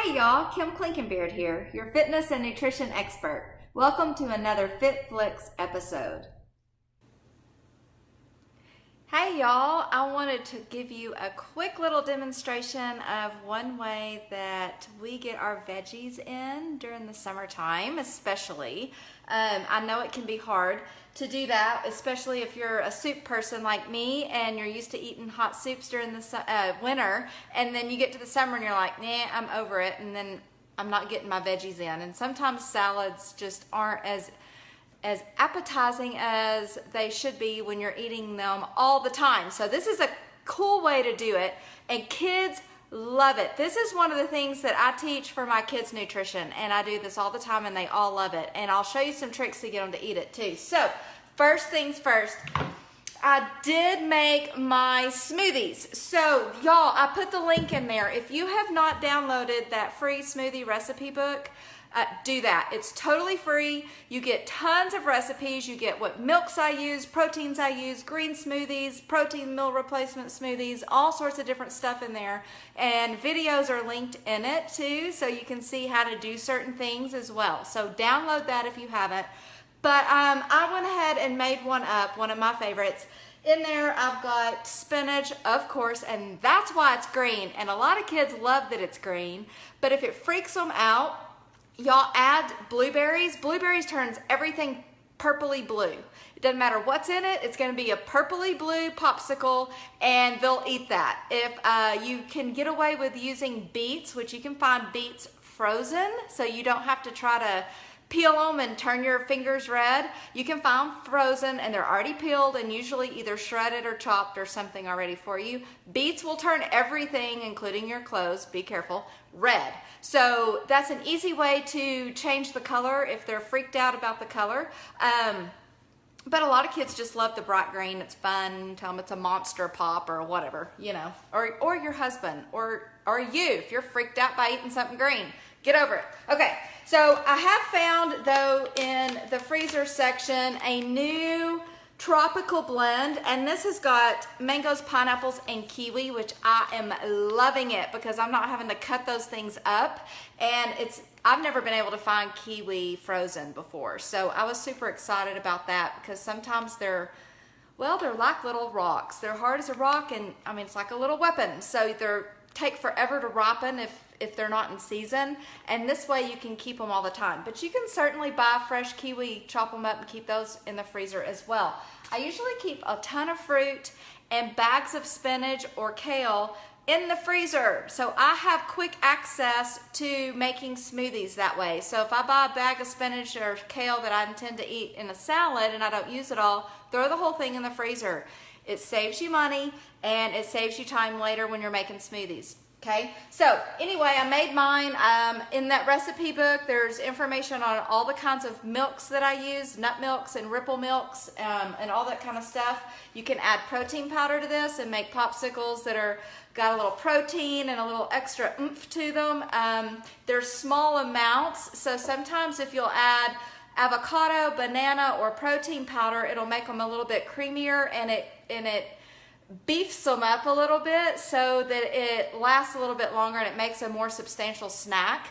Hi y'all, Kim Klinkenbeard here, your fitness and nutrition expert. Welcome to another FitFlix episode. Hey y'all, I wanted to give you a quick little demonstration of one way that we get our veggies in during the summertime, especially. I know it can be hard to do that, especially if you're a soup person like me and you're used to eating hot soups during the winter, and then you get to the summer and you're like, nah, I'm over it, and then I'm not getting my veggies in. And sometimes salads just aren't as appetizing as they should be when you're eating them all the time. So this is a cool way to do it, and kids love it. This is one of the things that I teach for my kids' nutrition, and I do this all the time and they all love it. And I'll show you some tricks to get them to eat it too. So first things first, I did make my smoothies. So y'all, I put the link in there. If you have not downloaded that free smoothie recipe book, do that. It's totally free. You get tons of recipes. You get what milks I use, proteins I use, green smoothies, protein meal replacement smoothies, all sorts of different stuff in there. And videos are linked in it too, so you can see how to do certain things as well. So download that if you haven't. But I went ahead and made one up, one of my favorites. In there, I've got spinach, of course, and that's why it's green. And a lot of kids love that it's green, but if it freaks them out, y'all add blueberries. Blueberries turns everything purpley blue. It doesn't matter what's in it, it's gonna be a purpley blue popsicle, and they'll eat that. If you can get away with using beets, which you can find beets frozen, so you don't have to try to peel them and turn your fingers red. You can find frozen and they're already peeled and usually either shredded or chopped or something already for you. Beets will turn everything, including your clothes, be careful, red. So that's an easy way to change the color if they're freaked out about the color. But a lot of kids just love the bright green. It's fun. Tell them it's a Monster Pop or whatever, you know, or your husband or you, if you're freaked out by eating something green. Get over it. Okay, so I have found, though, in the freezer section, a new tropical blend, and this has got mangoes, pineapples, and kiwi, which I am loving it because I'm not having to cut those things up, and I've never been able to find kiwi frozen before, so I was super excited about that because sometimes they're like little rocks. They're hard as a rock, and I mean, it's like a little weapon, so they take forever to ripen if they're not in season, and this way you can keep them all the time. But you can certainly buy fresh kiwi, chop them up, and keep those in the freezer as well. I usually keep a ton of fruit and bags of spinach or kale in the freezer, so I have quick access to making smoothies that way. So if I buy a bag of spinach or kale that I intend to eat in a salad and I don't use it all, throw the whole thing in the freezer. It saves you money and it saves you time later when you're making smoothies. Okay, so anyway, I made mine. In that recipe book, there's information on all the kinds of milks that I use, nut milks and ripple milks, and all that kind of stuff. You can add protein powder to this and make popsicles that got a little protein and a little extra oomph to them. They're small amounts, so sometimes if you'll add avocado, banana, or protein powder, it'll make them a little bit creamier, and it beefs them up a little bit so that it lasts a little bit longer and it makes a more substantial snack.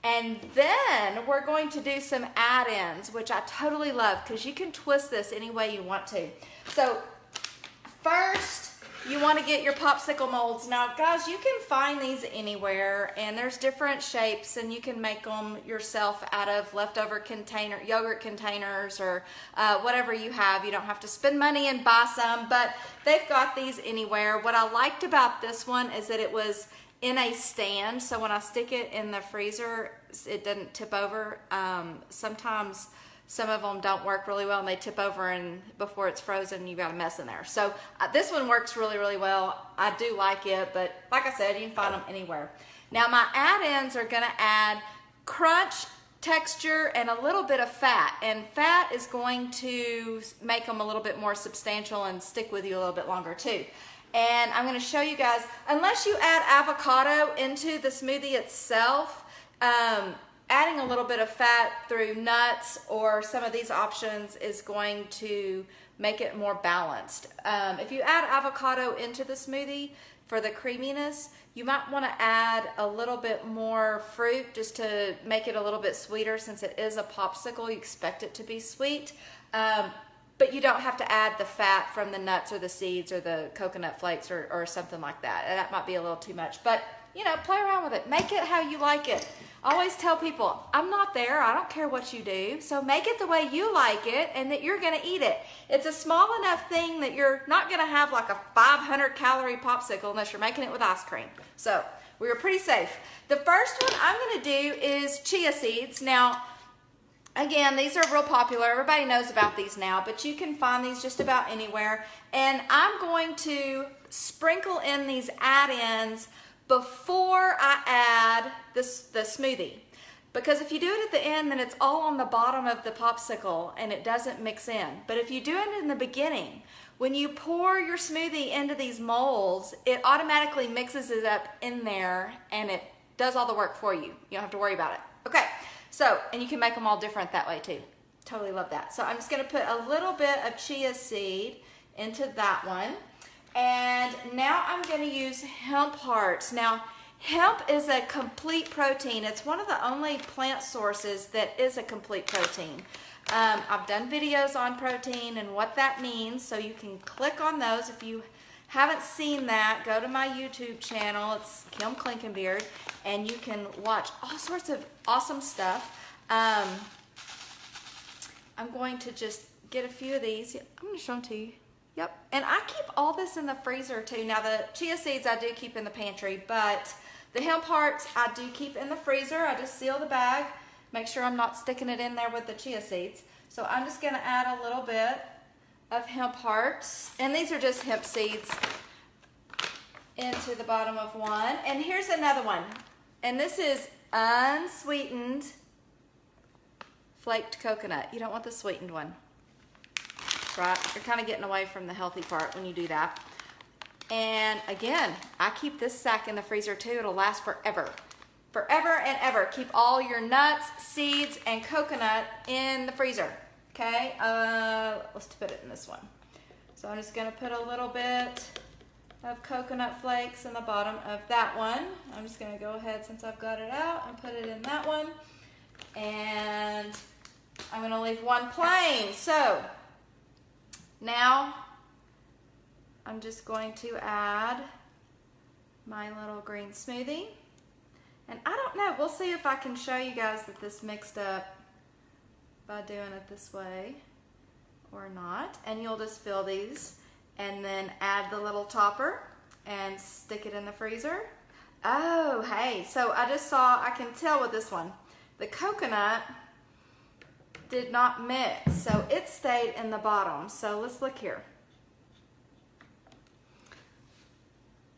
And then we're going to do some add-ins, which I totally love because you can twist this any way you want to. So first, you want to get your popsicle molds. Now guys, you can find these anywhere, and there's different shapes, and you can make them yourself out of leftover yogurt containers or whatever you have. You don't have to spend money and buy some, but they've got these anywhere. What I liked about this one is that it was in a stand, so when I stick it in the freezer, it doesn't tip over. Sometimes some of them don't work really well and they tip over, and before it's frozen, you got a mess in there. So this one works really, really well. I do like it, but like I said, you can find them anywhere. Now my add-ins are gonna add crunch, texture, and a little bit of fat. And fat is going to make them a little bit more substantial and stick with you a little bit longer too. And I'm gonna show you guys, unless you add avocado into the smoothie itself, adding a little bit of fat through nuts or some of these options is going to make it more balanced. If you add avocado into the smoothie, for the creaminess, you might want to add a little bit more fruit just to make it a little bit sweeter. Since it is a popsicle, you expect it to be sweet. But you don't have to add the fat from the nuts or the seeds or the coconut flakes or something like that. That might be a little too much. But, you know, play around with it. Make it how you like it. I always tell people, I'm not there. I don't care what you do. So make it the way you like it and that you're going to eat it. It's a small enough thing that you're not going to have like a 500 calorie popsicle unless you're making it with ice cream. So we were pretty safe. The first one I'm going to do is chia seeds. Now, again, these are real popular. Everybody knows about these now, but you can find these just about anywhere. And I'm going to sprinkle in these add-ins before I add the smoothie. Because if you do it at the end, then it's all on the bottom of the popsicle and it doesn't mix in. But if you do it in the beginning, when you pour your smoothie into these molds, it automatically mixes it up in there and it does all the work for you. You don't have to worry about it. Okay, so, and you can make them all different that way too. Totally love that. So I'm just gonna put a little bit of chia seed into that one. And now I'm going to use hemp hearts. Now, hemp is a complete protein. It's one of the only plant sources that is a complete protein. I've done videos on protein and what that means, so you can click on those. If you haven't seen that, go to my YouTube channel. It's Kim Klinkenbeard, and you can watch all sorts of awesome stuff. I'm going to just get a few of these. I'm going to show them to you. Yep, and I keep all this in the freezer too. Now the chia seeds I do keep in the pantry, but the hemp hearts I do keep in the freezer. I just seal the bag, make sure I'm not sticking it in there with the chia seeds. So I'm just gonna add a little bit of hemp hearts, and these are just hemp seeds, into the bottom of one. And here's another one, and this is unsweetened flaked coconut. You don't want the sweetened one. Right, you're kind of getting away from the healthy part when you do that. And again, I keep this sack in the freezer too. It'll last forever. Forever and ever. Keep all your nuts, seeds, and coconut in the freezer. Okay, let's put it in this one. So I'm just gonna put a little bit of coconut flakes in the bottom of that one. I'm just gonna go ahead, since I've got it out, and put it in that one. And I'm gonna leave one plain. So now, I'm just going to add my little green smoothie. And I don't know, we'll see if I can show you guys that this mixed up by doing it this way or not. And you'll just fill these and then add the little topper and stick it in the freezer. Oh, hey, so I just saw, I can tell with this one, the coconut did not mix, so it stayed in the bottom. So let's look here.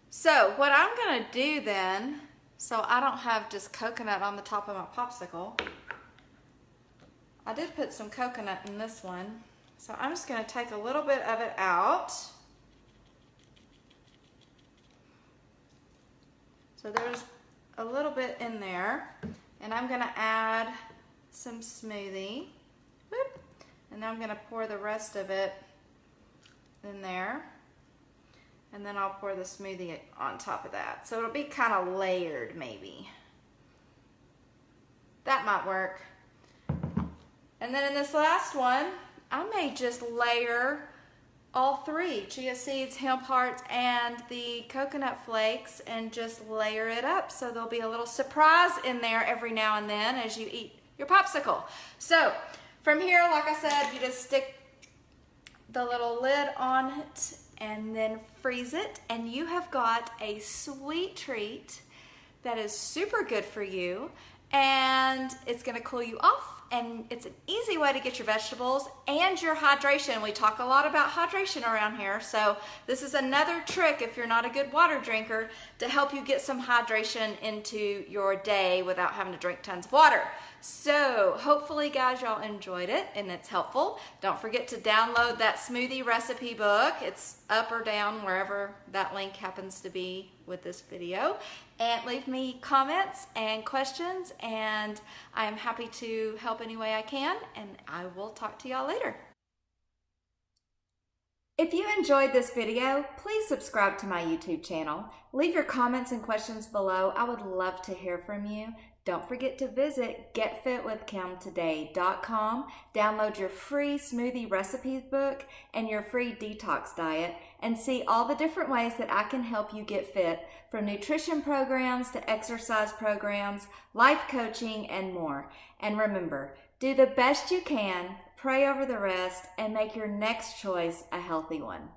So what I'm gonna do then, so I don't have just coconut on the top of my popsicle, I did put some coconut in this one, so I'm just gonna take a little bit of it out. So there's a little bit in there, and I'm gonna add some smoothie. Whoop. And then I'm gonna pour the rest of it in there. And then I'll pour the smoothie on top of that. So it'll be kind of layered maybe. That might work. And then in this last one, I may just layer all three, chia seeds, hemp hearts, and the coconut flakes, and just layer it up. So there'll be a little surprise in there every now and then as you eat your popsicle. So from here, like I said, you just stick the little lid on it and then freeze it, and you have got a sweet treat that is super good for you, and it's gonna cool you off, and it's an easy way to get your vegetables and your hydration. We talk a lot about hydration around here, so this is another trick if you're not a good water drinker to help you get some hydration into your day without having to drink tons of water. So hopefully guys, y'all enjoyed it and it's helpful. Don't forget to download that smoothie recipe book. It's up or down wherever that link happens to be with this video. And leave me comments and questions, and I am happy to help any way I can, and I will talk to y'all later. If you enjoyed this video, please subscribe to my YouTube channel. Leave your comments and questions below. I would love to hear from you. Don't forget to visit getfitwithkimtoday.com, download your free smoothie recipes book and your free detox diet, and see all the different ways that I can help you get fit, from nutrition programs to exercise programs, life coaching, and more. And remember, do the best you can, pray over the rest, and make your next choice a healthy one.